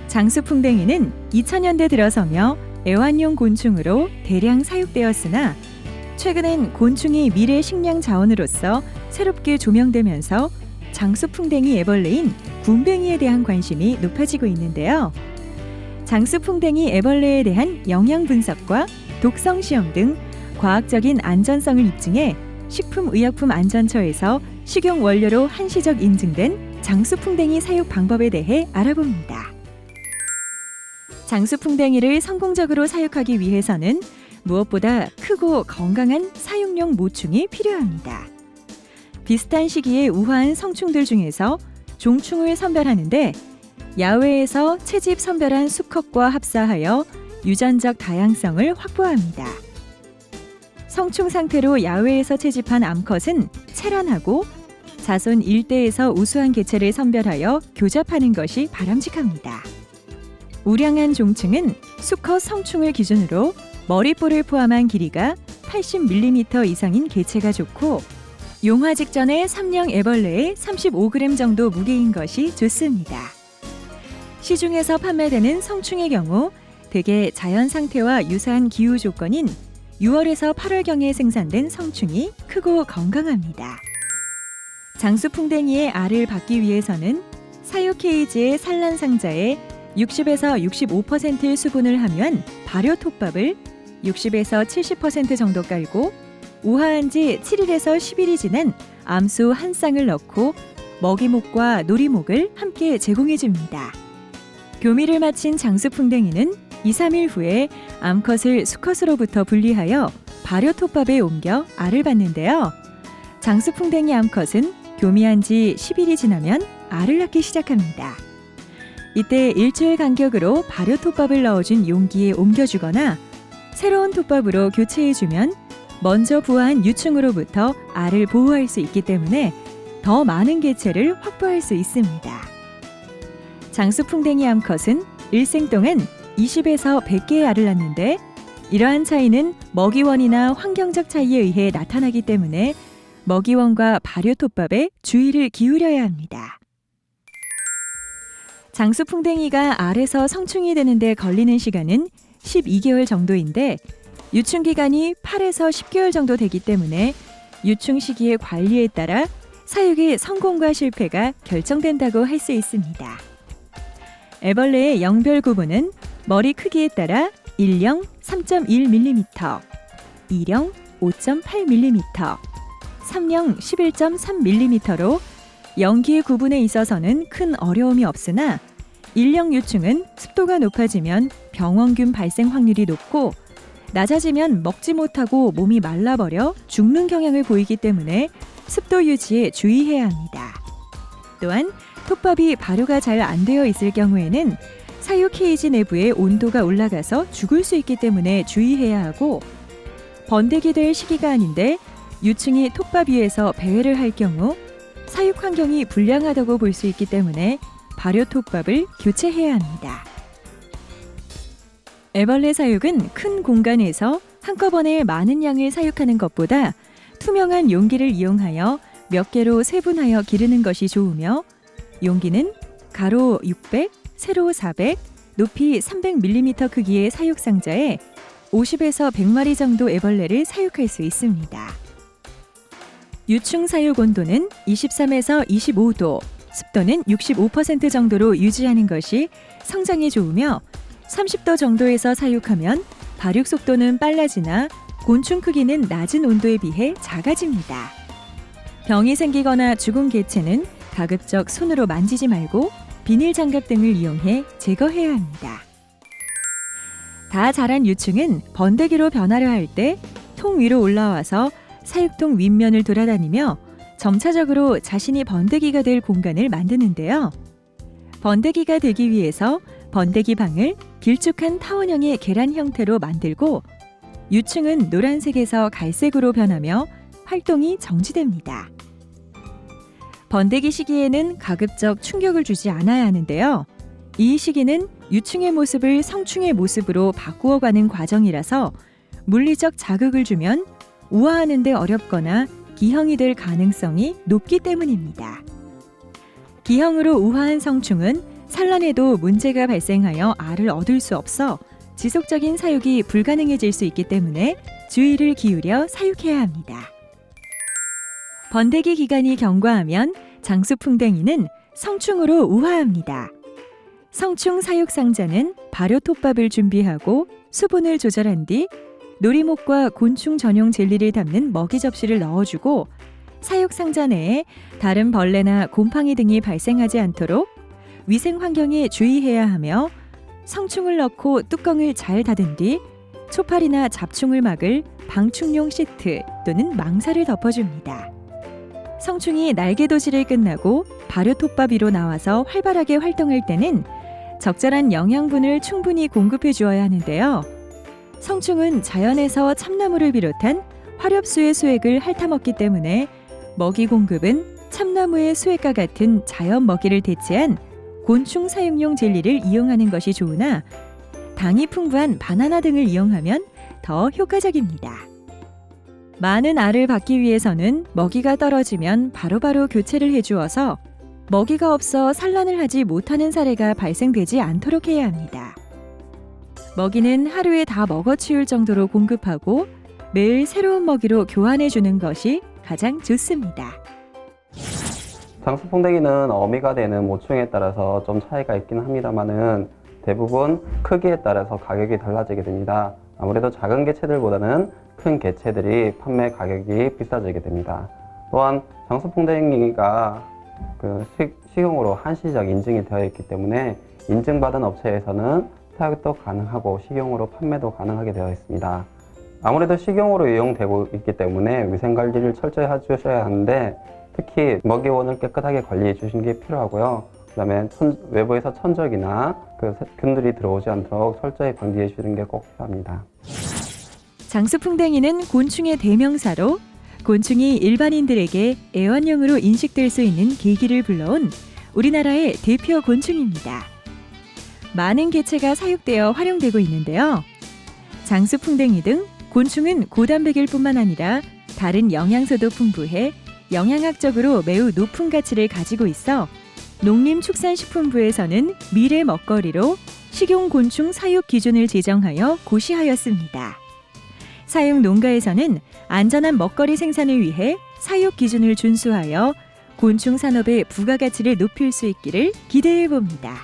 장수풍뎅이는 2000년대 들어서며 애완용 곤충으로 대량 사육되었으나 최근엔 곤충이 미래 식량 자원으로서 새롭게 조명되면서 장수풍뎅이 애벌레인 군뱅이에 대한 관심이 높아지고 있는데요. 장수풍뎅이 애벌레에 대한 영양 분석과 독성 시험 등 과학적인 안전성을 입증해 식품의약품안전처에서 식용 원료로 한시적 인증된 장수풍뎅이 사육 방법에 대해 알아봅니다. 장수풍뎅이를 성공적으로 사육하기 위해서는 무엇보다 크고 건강한 사육용 모충이 필요합니다. 비슷한 시기에 우화한 성충들 중에서 종충을 선별하는데 야외에서 채집 선별한 수컷과 합사하여 유전적 다양성을 확보합니다. 성충 상태로 야외에서 채집한 암컷은 체란하고 자손 일대에서 우수한 개체를 선별하여 교잡하는 것이 바람직합니다. 우량한 종충은 수컷 성충을 기준으로 머리뿔을 포함한 길이가 80mm 이상인 개체가 좋고 용화 직전에 삼령 애벌레의 35g 정도 무게인 것이 좋습니다. 시중에서 판매되는 성충의 경우 대개 자연 상태와 유사한 기후 조건인 6월에서 8월경에 생산된 성충이 크고 건강합니다. 장수풍뎅이의 알을 받기 위해서는 사육 케이지의 산란 상자에 60에서 65% 수분을 함유한 발효 톱밥을 60에서 70% 정도 깔고 우화한 지 7일에서 10일이 지난 암수 한 쌍을 넣고 먹이목과 놀이목을 함께 제공해 줍니다. 교미를 마친 장수풍뎅이는 2, 3일 후에 암컷을 수컷으로부터 분리하여 발효 톱밥에 옮겨 알을 받는데요. 장수풍뎅이 암컷은 교미한 지 10일이 지나면 알을 낳기 시작합니다. 이때 일주일 간격으로 발효 톱밥을 넣어준 용기에 옮겨주거나 새로운 톱밥으로 교체해주면 먼저 부화한 유충으로부터 알을 보호할 수 있기 때문에 더 많은 개체를 확보할 수 있습니다. 장수풍뎅이 암컷은 일생 동안 20에서 100개의 알을 낳는데 이러한 차이는 먹이원이나 환경적 차이에 의해 나타나기 때문에 먹이원과 발효 톱밥에 주의를 기울여야 합니다. 장수풍뎅이가 알에서 성충이 되는데 걸리는 시간은 12개월 정도인데 유충 기간이 8에서 10개월 정도 되기 때문에 유충 시기의 관리에 따라 사육의 성공과 실패가 결정된다고 할 수 있습니다. 애벌레의 영별 구분은 머리 크기에 따라 1령 3.1mm, 2령 5.8mm, 3령 11.3mm로 영기의 구분에 있어서는 큰 어려움이 없으나 1령 유충은 습도가 높아지면 병원균 발생 확률이 높고 낮아지면 먹지 못하고 몸이 말라버려 죽는 경향을 보이기 때문에 습도 유지에 주의해야 합니다. 또한 톱밥이 발효가 잘 안 되어 있을 경우에는 사육 케이지 내부의 온도가 올라가서 죽을 수 있기 때문에 주의해야 하고 번데기 될 시기가 아닌데 유충이 톱밥 위에서 배회를 할 경우 사육 환경이 불량하다고 볼 수 있기 때문에 발효 톱밥을 교체해야 합니다. 애벌레 사육은 큰 공간에서 한꺼번에 많은 양을 사육하는 것보다 투명한 용기를 이용하여 몇 개로 세분하여 기르는 것이 좋으며 용기는 가로 600, 세로 400, 높이 300mm 크기의 사육 상자에 50에서 100마리 정도 애벌레를 사육할 수 있습니다. 유충 사육 온도는 23에서 25도, 습도는 65% 정도로 유지하는 것이 성장에 좋으며 30도 정도에서 사육하면 발육 속도는 빨라지나 곤충 크기는 낮은 온도에 비해 작아집니다. 병이 생기거나 죽은 개체는 가급적 손으로 만지지 말고 비닐 장갑 등을 이용해 제거해야 합니다. 다 자란 유충은 번데기로 변하려 할 때 통 위로 올라와서 사육통 윗면을 돌아다니며 점차적으로 자신이 번데기가 될 공간을 만드는데요. 번데기가 되기 위해서 번데기 방을 길쭉한 타원형의 계란 형태로 만들고 유충은 노란색에서 갈색으로 변하며 활동이 정지됩니다. 번데기 시기에는 가급적 충격을 주지 않아야 하는데요. 이 시기는 유충의 모습을 성충의 모습으로 바꾸어가는 과정이라서 물리적 자극을 주면 우화하는 데 어렵거나 기형이 될 가능성이 높기 때문입니다. 기형으로 우화한 성충은 산란에도 문제가 발생하여 알을 얻을 수 없어 지속적인 사육이 불가능해질 수 있기 때문에 주의를 기울여 사육해야 합니다. 번데기 기간이 경과하면 장수풍뎅이는 성충으로 우화합니다. 성충 사육 상자는 발효톱밥을 준비하고 수분을 조절한 뒤 놀이목과 곤충 전용 젤리를 담는 먹이 접시를 넣어주고 사육 상자 내에 다른 벌레나 곰팡이 등이 발생하지 않도록 위생 환경에 주의해야 하며 성충을 넣고 뚜껑을 잘 닫은 뒤 초파리나 잡충을 막을 방충용 시트 또는 망사를 덮어줍니다. 성충이 날개 도실을 끝나고 발효톱밥 위로 나와서 활발하게 활동할 때는 적절한 영양분을 충분히 공급해 주어야 하는데요. 성충은 자연에서 참나무를 비롯한 화렵수의 수액을 핥아먹기 때문에 먹이 공급은 참나무의 수액과 같은 자연 먹이를 대체한 곤충 사육용 젤리를 이용하는 것이 좋으나 당이 풍부한 바나나 등을 이용하면 더 효과적입니다. 많은 알을 받기 위해서는 먹이가 떨어지면 바로바로 교체를 해주어서 먹이가 없어 산란을 하지 못하는 사례가 발생되지 않도록 해야 합니다. 먹이는 하루에 다 먹어치울 정도로 공급하고 매일 새로운 먹이로 교환해 주는 것이 가장 좋습니다. 장수풍뎅이는 어미가 되는 모충에 따라서 좀 차이가 있긴 합니다만은 대부분 크기에 따라서 가격이 달라지게 됩니다. 아무래도 작은 개체들보다는 큰 개체들이 판매 가격이 비싸지게 됩니다. 또한 장수풍뎅이가 식용으로 한시적 인증이 되어 있기 때문에 인증받은 업체에서는 사육도 가능하고 식용으로 판매도 가능하게 되어 있습니다. 아무래도 식용으로 이용되고 있기 때문에 위생관리를 철저히 해주셔야 하는데 특히 먹이원을 깨끗하게 관리해 주시는 게 필요하고요. 그 다음에 외부에서 천적이나 균들이 들어오지 않도록 철저히 방지해 주시는 게 꼭 필요합니다. 장수풍뎅이는 곤충의 대명사로 곤충이 일반인들에게 애완용으로 인식될 수 있는 계기를 불러온 우리나라의 대표 곤충입니다. 많은 개체가 사육되어 활용되고 있는데요. 장수풍뎅이 등 곤충은 고단백일 뿐만 아니라 다른 영양소도 풍부해 영양학적으로 매우 높은 가치를 가지고 있어 농림축산식품부에서는 미래 먹거리로 식용곤충 사육 기준을 제정하여 고시하였습니다. 사육 농가에서는 안전한 먹거리 생산을 위해 사육 기준을 준수하여 곤충 산업의 부가가치를 높일 수 있기를 기대해 봅니다.